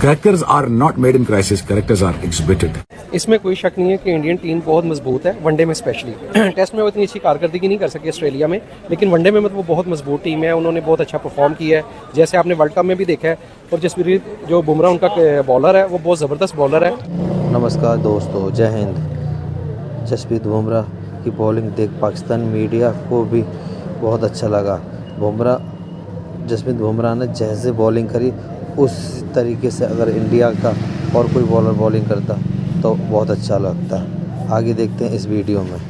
Characters are not made in crisis, characters are exhibited. इसमें कोई शक नहीं है कि इंडियन टीम बहुत मजबूत है, वनडे में स्पेशली। टेस्ट में वो इतनी अच्छी कारकर्दगी नहीं कर सकी ऑस्ट्रेलिया में, लेकिन वनडे में मतलब वो बहुत मजबूत टीम है, उन्होंने बहुत अच्छा परफॉर्म किया है, जैसे आपने वर्ल्ड कप में भी देखा है। और जसप्रीत जो बुमराह उनका बॉलर है, वो बहुत ज़बरदस्त बॉलर है। नमस्कार दोस्तों, जय हिंद। जसप्रीत बुमराह की बॉलिंग देख पाकिस्तान मीडिया को भी बहुत अच्छा लगा। जसप्रीत बुमराह ने जैसे बॉलिंग करी उस तरीके से अगर इंडिया का और कोई बॉलर बॉलिंग करता तो बहुत अच्छा लगता। आगे देखते हैं इस वीडियो में।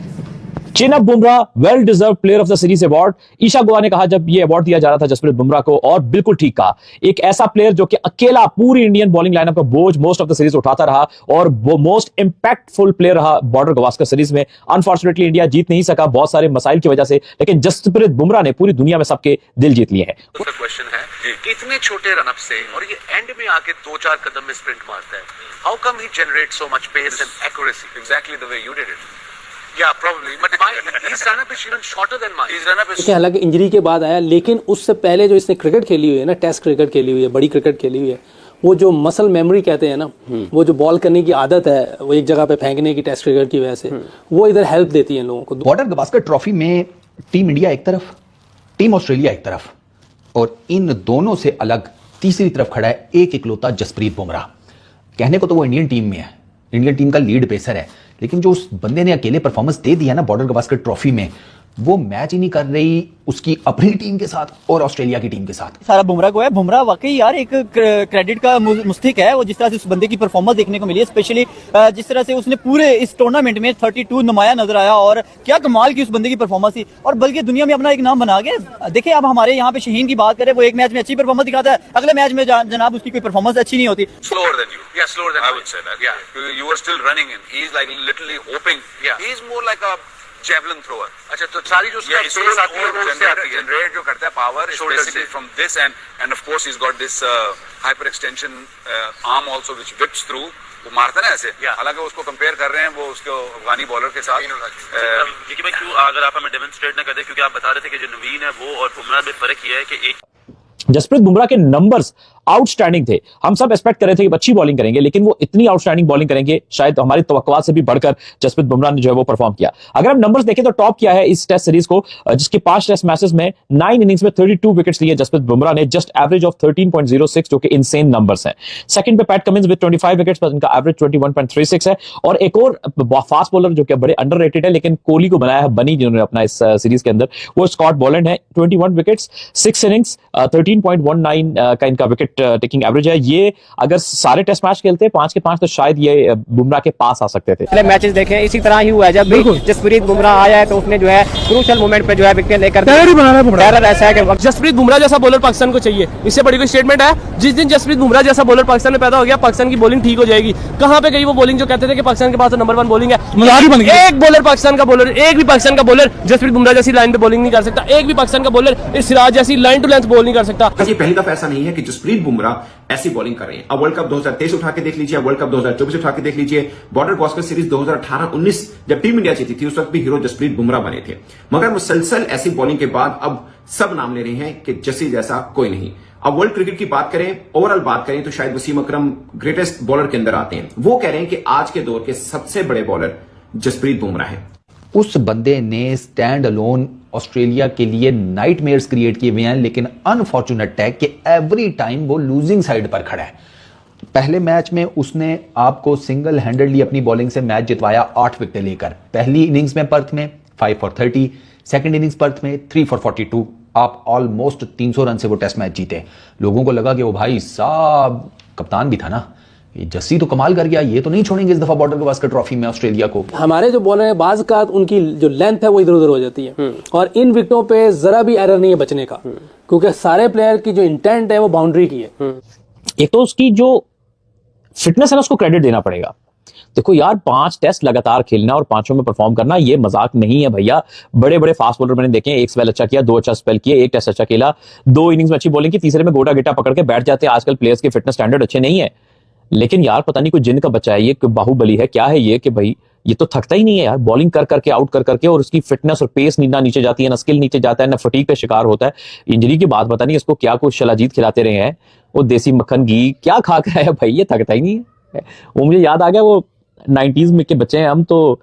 Chin up Bumrah, well deserve player of the series award. Isha Guha ने कहा जब ये अवार्ड दिया जा रहा था जसप्रीत बुमराह को, और बिल्कुल ठीक कहा, एक ऐसा प्लेयर जो कि अकेला पूरी इंडियन बॉलिंग लाइनअप का बोझ मोस्ट ऑफ द सीरीज उठाता रहा और वो मोस्ट इंपैक्टफुल प्लेयर रहा बॉर्डर गवास्कर सीरीज में। अनफॉर्चुनेटली इंडिया जीत नहीं सका बहुत सारे मसाइल की वजह से, लेकिन जसप्रीत बुमराह ने पूरी दुनिया में सबके दिल जीत लिए हैं। क्वेश्चन है कि इतने छोटे रनअप से और ये एंड में आके 2-4 कदम में स्प्रिंट मारता है, हाउ कम ही generate so much pace and accuracy exactly the way you did it? Yeah, probably. But his run-up is even shorter than mine. His run-up is. देखिए, हालांकि इंजरी के बाद आया, लेकिन उससे पहले जो इसने क्रिकेट खेली हुई है ना, टेस्ट क्रिकेट खेली हुई है, बड़ी क्रिकेट खेली हुई है, वो जो मसल मेमोरी कहते हैं ना, वो जो बॉल करने की आदत है, वो एक जगह पे फेंकने की टेस्ट क्रिकेट की वजह से, वो इधर हेल्प देती है लोगों को। बॉर्डर गवास्कर ट्रॉफी में टीम इंडिया एक तरफ, टीम ऑस्ट्रेलिया एक तरफ, और इन दोनों से अलग तीसरी तरफ खड़ा है एक इकलौता जसप्रीत बुमराह। कहने को तो वो इंडियन टीम में है, इंडियन टीम का लीड पेसर है, लेकिन जो उस बंदे ने अकेले परफॉर्मेंस दे दिया ना बॉर्डर गवास्कर ट्रॉफी में, वो मैच ही नहीं कर रही उसकी अपनी टीम के साथ और ऑस्ट्रेलिया की टीम के साथ। सारा बुमराह को है। बुमराह वाकई यार एक क्रेडिट का मुस्तहिक है। वो जिस तरह से उस बंदे की परफॉर्मेंस देखने को मिली है, स्पेशली जिस तरह से उसने पूरे इस टूर्नामेंट में 32 नुमाया नजर आया, और क्या कमाल की उस बंदे की परफॉर्मेंस थी, और बल्कि दुनिया में अपना एक नाम बना गया। देखिए, अब हमारे यहाँ पे शहीन की बात करें, वो एक मैच में अच्छी परफॉर्मेंस दिखाता है, अगले मैच में जनाब उसकी कोई परफॉर्मेंस अच्छी नहीं होती। slower than you. Yeah, slower than I would say that. Yeah, you were still running in. He's like literally hoping. Yeah, he's more like a javelin thrower. अच्छा, तो सारी जो उसका पेस आती है, वो जनरेट जो करता है power basically from this and of course he's got this hyper extension arm also which whips through. वो मारता है ना ऐसे, हालांकि उसको कंपेयर कर रहे हैं वो उसके अफगानी बॉलर के साथ। देखिए भाई, क्यों अगर आप हमें डेमोन्स्ट्रेट ना कर दे, क्योंकि आप बता रहे थे कि जो नवीन है वो और बुमराह में फर्क ये है कि एक जसप्रीत बुमराह के नंबर्स आउटस्टैंडिंग थे। हम सब एक्सपेक्ट कर रहे थे कि अच्छी बॉलिंग करेंगे, लेकिन वो इतनी आउटस्टैंडिंग बॉलिंग करेंगे शायद हमारी तवक्कुआत से भी बढ़कर जसप्रीत बुमराह ने जो है वो परफॉर्म किया। अगर हम नंबर्स देखें तो टॉप किया है इस टेस्ट सीरीज को, जिसके 5 टेस्ट मैचेस में 9 इनिंग्स में 32 विकेट्स लिए जसप्रीत बुमराह ने, जस्ट एवरेज ऑफ 13.06, जो कि इनसेन नंबर्स हैं। सेकंड पे पैट कमिंस विद 25 विकेट्स, पर इनका एवरेज 21.36 है। और एक और फास्ट बॉलर जो कि बड़े अंडररेटेड है, लेकिन कोहली को बनाया है बनी जिन्होंने अपना इस सीरीज के अंदर, वो स्कॉट बॉलैंड है। 21 विकेट्स, 6 इनिंग्स, 13.19 का इनका विकेट टेकिंग एवरेज है। ये अगर सारे टेस्ट मैच खेलते 5 के 5 तो शायद ये बुमराह के पास आ सकते थे। मैचेस देखें, इसी तरह ही हुआ है। जब भी जसप्रीत बुमराह आया है तो उसने जो है क्रूशियल मोमेंट पे जो है विकेट लेकर टेरर ऐसा है कि जसप्रीत बुमराह जैसा बॉलर पाकिस्तान को चाहिए। इससे बड़ी कोई स्टेटमेंट है? जिस दिन जसप्रीत बुमराह जैसा बॉलर पाकिस्तान में पैदा हो गया, पाकिस्तान की बॉलिंग ठीक हो जाएगी। कहां पे गई वो बॉलिंग जो कहते थे कि पाकिस्तान के पास तो नंबर 1 बॉलिंग है? एक बॉलर पाकिस्तान का बॉलर, एक भी पाकिस्तान का बॉलर जसप्रीत बुमराह जैसी लाइन पे बॉलिंग नहीं कर सकता। एक भी पाकिस्तान का बॉलर सिराज जैसी लाइन टू लेंथ बॉल नहीं कर सकता। ये पहली दफा ऐसा नहीं है कि जसप्रीत बुमराह ऐसी बॉलिंग कर रहे हैं। अब वर्ल्ड कप 2023 उठा के देख लीजिए, वर्ल्ड कप 2024 उठा के देख लीजिए, बॉर्डर गवास्कर सीरीज 2018-19 जब टीम इंडिया जीती थी, उस वक्त भी हीरो जसप्रीत बुमराह बने थे। मगर मुसलसल ऐसी बॉलिंग के बाद अब सब नाम ले रहे हैं कि जसी जैसा कोई नहीं। अब वर्ल्ड क्रिकेट की बात करें, ओवरऑल बात करें, तो शायद वसीम अकरम ग्रेटेस्ट बॉलर के अंदर आते हैं। वो कह रहे हैं कि आज के दौर के सबसे बड़े बॉलर जसप्रीत बुमराह है। उस बंदे ने स्टैंड अलोन ऑस्ट्रेलिया के लिए नाइटमेयर्स क्रिएट किए हुए हैं, लेकिन अनफॉर्चुनेट है कि एवरी टाइम वो लूजिंग साइड पर खड़ा है। पहले मैच में उसने आपको सिंगल हैंडेडली अपनी बॉलिंग से मैच जितवाया 8 विकेट लेकर। पहली इनिंग्स में पर्थ में 5 for 30, सेकंड इनिंग्स पर्थ में 3 for 42। आप ऑलमोस्ट 300 रन से वो टेस्ट मैच जीते। लोगों को लगा कि वो भाई साहब कप्तान भी था ना, ये जस्सी तो कमाल कर गया, ये तो नहीं छोड़ेंगे इस दफा बॉर्डर गवास्कर ट्रॉफी में ऑस्ट्रेलिया को। हमारे जो बॉलर है बाज का उनकी जो लेंथ है वो इधर उधर हो जाती है, और इन विकेटों पे जरा भी एरर नहीं है बचने का, क्योंकि सारे प्लेयर की जो इंटेंट है वो बाउंड्री की है। एक तो उसकी जो फिटनेस है ना, उसको क्रेडिट देना पड़ेगा। देखो यार, 5 टेस्ट लगातार खेलना और 5 में परफॉर्म करना ये मजाक नहीं है भैया। बड़े बड़े फास्ट बॉलर मैंने देखे, एक स्पेल अच्छा किया, 2 अच्छा स्पेल किए, 1 टेस्ट अच्छा खेला, 2 इनिंग्स में अच्छी बॉलिंग की, तीसरे में गोटा गिटा पकड़ के बैठ जाते हैं। आजकल प्लेयर्स के फिटनेस स्टैंडर्ड अच्छे नहीं है, लेकिन यार पता नहीं कोई जिन का बच्चा है, ये बाहुबली है क्या है ये, कि भाई ये तो थकता ही नहीं है यार, बॉलिंग कर करके आउट कर करके, और उसकी फिटनेस और पेस ना नीचे जाती है, ना स्किल नीचे जाता है, ना फटीग का शिकार होता है। इंजरी की बात पता नहीं इसको क्या कुछ शलाजीत खिलाते रहे हैं, वो देसी मक्खन घी क्या खा कर आया भाई, ये थकता ही नहीं है। वो मुझे याद आ गया, वो 90s में के बच्चे हैं हम, तो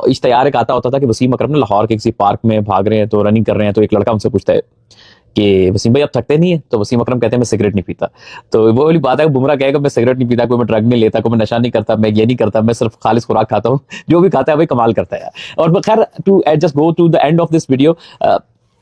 इश्तिहार एक आता होता था कि वसीम अकरम ने लाहौर के किसी पार्क में भाग रहे हैं, तो रनिंग कर रहे हैं, तो एक लड़का उनसे पूछता है कि वसीम भाई आप थकते नहीं है? तो वसीम अकरम कहते हैं मैं सिगरेट नहीं पीता। तो वो वाली बात है, बुमराह कहेगा मैं सिगरेट नहीं पीता, कोई मैं ड्रग नहीं लेता, कोई मैं नशा नहीं करता, मैं ये नहीं करता, मैं सिर्फ खालिस खुराक खाता हूँ। जो भी खाता है भाई कमाल करता है। और खैर to just go to the end of this video,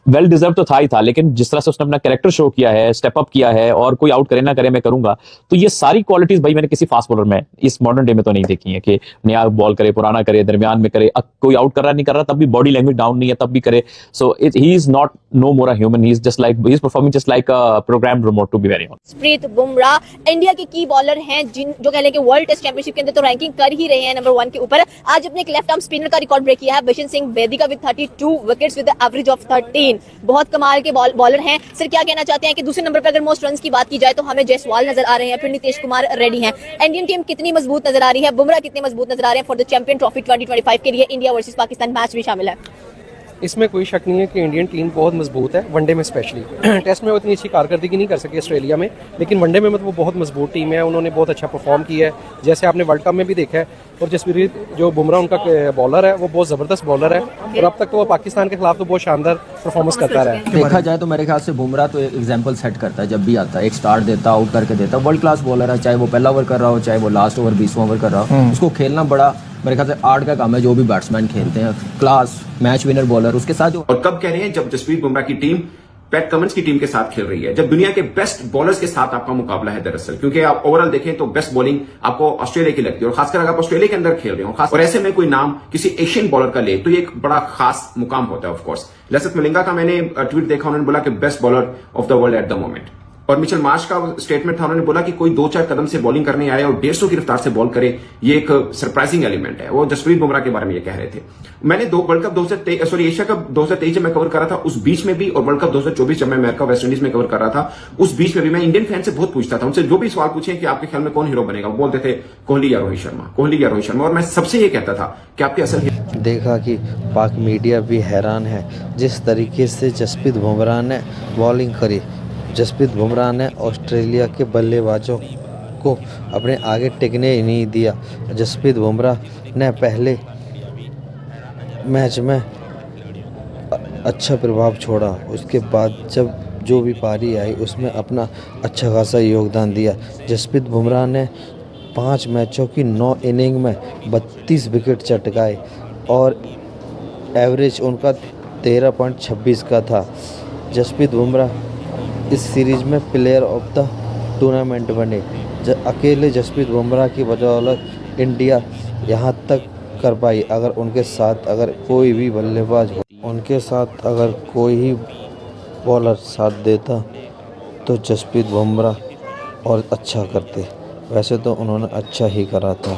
well deserve तो था ही था, लेकिन जिस तरह से उसने अपना कैरेक्टर शो किया है, स्टेप अप किया है, और कोई आउट करे ना करे मैं करूंगा, तो ये सारी क्वालिटीज भाई मैंने किसी फास्ट बॉलर में इस मॉडर्न डे में तो नहीं देखी है कि नया बॉल करे, पुराना करे, दरमियान में करे, कोई आउट कर रहा नहीं कर रहा तब भी बॉडी लैंग्वेज डाउन नहीं है तब भी करे। So he is not no more a human, he is just like, he is performing just like a programmed remote, to be very honest. Jasprit Bumrah India के की बॉलर हैं, जिन जो कह लें कि वर्ल्ड टेस्ट चैंपियनशिप के अंदर तो रैंकिंग कर ही रहे हैं नंबर 1 के ऊपर। आज अपने एक लेफ्ट आर्म स्पिनर का रिकॉर्ड ब्रेक किया है बिशन सिंह बेदी का with 32 wickets with average of 13। बहुत कमाल के बॉलर हैं। सर क्या कहना चाहते हैं कि दूसरे नंबर पर अगर मोस्ट रन्स की बात की जाए तो हमें जयसवाल नजर आ रहे हैं, फिर नीतीश कुमार रेड्डी हैं। इंडियन टीम कितनी मजबूत नजर आ रही है, बुमराह कितने मजबूत नजर आ रहे हैं फॉर द चैंपियन ट्रॉफी 2025 के लिए? इंडिया वर्सेस पाकिस्तान मैच भी शामिल है। इसमें कोई शक नहीं है कि इंडियन टीम बहुत मजबूत है, वनडे में स्पेशली। टेस्ट में वो इतनी अच्छी कारकर्दगी नहीं कर सकी ऑस्ट्रेलिया में, लेकिन वनडे में मतलब वो बहुत मजबूत टीम है, उन्होंने बहुत अच्छा परफॉर्म किया है, जैसे आपने वर्ल्ड कप में भी देखा है। और जसप्रीत जो बुमराह उनका बॉलर है वो बहुत ज़बरदस्त बॉलर है, और अब तक तो वो पाकिस्तान के खिलाफ तो बहुत शानदार परफॉर्मेंस करता रहा है। देखा जाए तो मेरे ख्याल से बुमराह तो एक एग्जाम्पल सेट करता है, जब भी आता है एक स्टार्ट देता, आउट करके देता, वर्ल्ड क्लास बॉलर है, चाहे वो पहला ओवर कर रहा हो, चाहे वो लास्ट ओवर 20वां ओवर कर रहा हो, उसको खेलना बड़ा मेरे ख्याल से आर्ट का काम है। जो भी बैट्समैन खेलते हैं, क्लास मैच विनर बॉलर, उसके साथ जो। और कब कह रहे हैं जब जसप्रीत बुमराह की टीम पैट कमिंस की टीम के साथ खेल रही है, जब दुनिया के बेस्ट बॉलर्स के साथ आपका मुकाबला है दरअसल, क्योंकि आप ओवरऑल देखें तो बेस्ट बॉलिंग आपको ऑस्ट्रेलिया की लगती है, और खासकर अगर आप ऑस्ट्रेलिया के अंदर खेल रहे हो, और ऐसे में कोई नाम किसी एशियन बॉलर का ले तो ये एक बड़ा खास मुकाम होता है। ऑफ कोर्स लसित मलिंगा का मैंने ट्वीट देखा, उन्होंने बोला कि best bowler of the world at the moment. और मिचेल मार्श का स्टेटमेंट था, उन्होंने बोला कि कोई 2-4 कदम से बॉलिंग करने आए और 150 की रफ्तार से बॉल करे, ये एक सरप्राइजिंग एलिमेंट है। वो जसप्रीत बुमराह के बारे में ये कह रहे थे। मैंने वर्ल्ड कप 2023 एशिया कप 2023 जब मैं कवर कर रहा था उस बीच में भी, और वर्ल्ड कप 2024 जब मैं अमेरिका वेस्ट इंडीज में कवर कर रहा था उस बीच में भी मैं इंडियन फैन से बहुत पूछता था, उनसे जो भी सवाल पूछे कि आपके ख्याल में कौन हीरो बनेगा, वो बोलते थे कोहली या रोहित शर्मा, कोहली या रोहित शर्मा। और मैं सबसे ये कहता था कि आपके असल देखा कि पाक मीडिया भी हैरान है जिस तरीके से जसप्रीत बुमराह ने बॉलिंग करी। जसप्रीत बुमराह ने ऑस्ट्रेलिया के बल्लेबाजों को अपने आगे टिकने ही नहीं दिया। जसप्रीत बुमराह ने पहले मैच में अच्छा प्रभाव छोड़ा, उसके बाद जब जो भी पारी आई उसमें अपना अच्छा खासा योगदान दिया। जसप्रीत बुमराह ने 5 मैचों की 9 इनिंग में 32 विकेट चटकाए, और एवरेज उनका 13.26 का था। जसप्रीत बुमराह इस सीरीज में प्लेयर ऑफ द टूर्नामेंट बने। अकेले जसप्रीत बुमराह की बदौलत इंडिया यहाँ तक कर पाई। अगर उनके साथ अगर कोई भी बल्लेबाज हो, उनके साथ अगर कोई ही बॉलर साथ देता तो जसप्रीत बुमराह और अच्छा करते। वैसे तो उन्होंने अच्छा ही करा था।